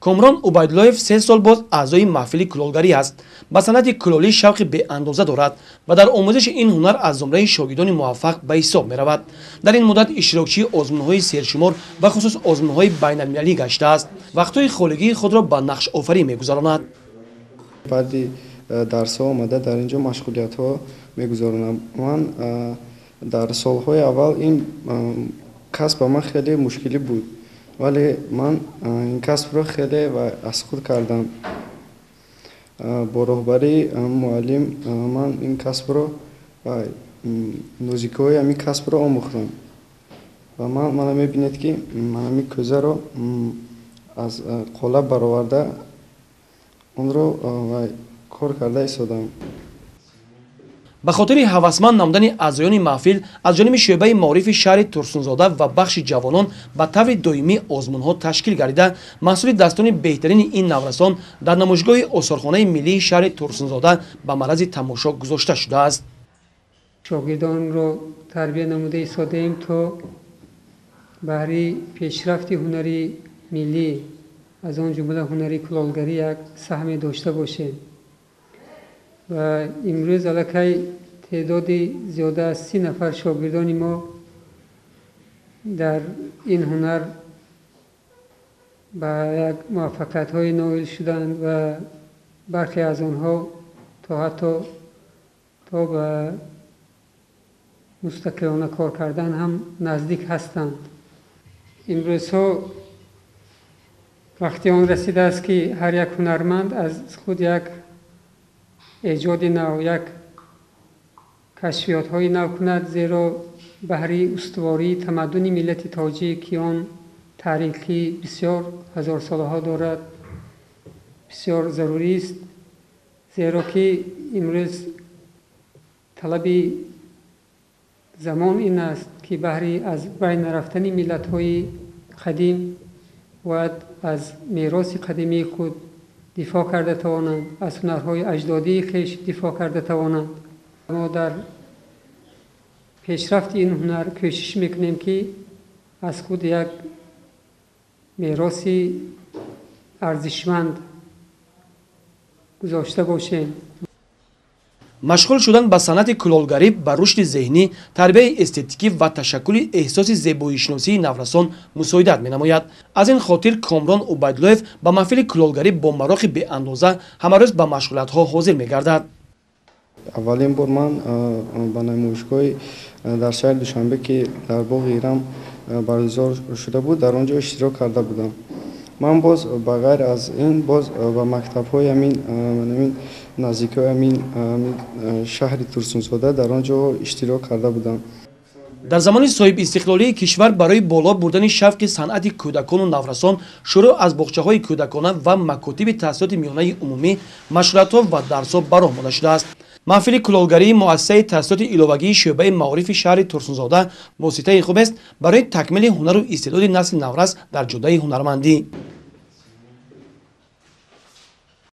Комрон Убайдуллоев 3 сол боз аъзои маҳфили кулолгарӣ аст. Ба санъати кулолӣ шавқи беандоза дорад ва дар омӯзиши ин ҳунар аз зумраи шогирдони муваффақ ба ҳисоб меравад. Дар ин муддат иштирокчии озмунҳои сершумор ва хусус озмунҳои байналмилалӣ гаштааст. Вақтҳои холигии худро ба нақшофарӣ мегузаронад. баъди дарсҳо омада дар инҷо машғулиятҳо мегузаронам. Ман дар солҳои аввал ин касб ба ман хеле мушкилӣ буд, вале ман ин касбро хеле аз худ кардам. Бо роҳбарии муаллим ман ин касбро ва нозикиҳои ҳамин касбро омӯхтам ва мана мебинед ки ман ҳамин кӯзаро аз қолаб бароварда онро кор карда истодам. ба хотири ҳавасманд намудани аъзоёни маҳфил аз ҷониби шӯъбаи маорифи шаҳри Турсунзода ва бахши ҷавонон ба таври доимӣ озмунҳо ташкил гардида, маҳсули дастани беҳтарини ин наврасон дар намоишгоҳи осорхонаи миллии шаҳри Турсунзода ба маърази тамошо гузошта шудааст. шогирдонро тарбия намуда истодаем, то баҳри пешрафти ҳунари миллӣ, аз он ҷумла ҳунари кулолгарӣ як саҳме дошта бошем. ва имрӯз аллакай теъдоди зиёда аз 30 нафар шогирдони мо дар ин ҳунар ба як муваффақиятҳои ноил шуданд ва бархе аз онҳо то ҳатто то ба мустақилона кор кардан ҳам наздик ҳастанд. имрӯзҳо вақти он расидааст ки ҳар як ҳунарманд аз худ як эҷоди нав, як кашфиётҳои нав кунад, зеро баҳри устувории тамаддуни миллати тоҷик ки он таърихи бисёр ҳазорсолаҳо дорад, бисёр зарурист, зеро ки имрӯз талаби замон ин аст ки баҳри аз байн рафтани миллатҳои қадим бояд аз мероси қадимии худ дифоъ карда тавонанд, аз ҳунарҳои аҷдодии хеш дифоъ карда тавонанд. мо дар пешрафти ин ҳунар кӯшиш мекунем ки аз худ як мероси арзишманд гузошта бошем. машғул шудан ба санъати кулолгарӣ ба рушди зеҳнӣ, тарбияи эстетикӣ ва ташаккули эҳсоси зебоишиносии наврасон мусоидат менамояд. аз ин хотир Комрон Убайдуллоев ба маҳфили кулолгарӣ бо марохи беандоза ҳамарӯз ба машғулиятҳо ҳозир мегардад. аввалин бор ман ба намоишгоҳи дар шаҳри Душанбе ки дар боғи Ирам баргузор шуда буд, дар он ҷо иштирок карда будам. ман боз ба ғайр аз ин боз ба мактабҳои ҳамин наздикиҳои ҳамин шаҳри Турсунзода дар он ҷо иштирок карда будам. дар замони соҳибистиқлолии кишвар барои боло бурдани шавқи санъати кӯдакону наврасон шурӯъ аз боғчаҳои кӯдакона ва макотиби таҳсилоти миёнаи умумӣ машғулиятҳо ва дарсҳо бароҳ монда шудааст. маҳфили кулолгарии муассисаи таҳсилоти иловагии шӯъбаи маорифи шаҳри Турсунзода воситаи хуб аст барои такмили ҳунару истеъдоди насли наврас дар ҷодаи ҳунармандӣ.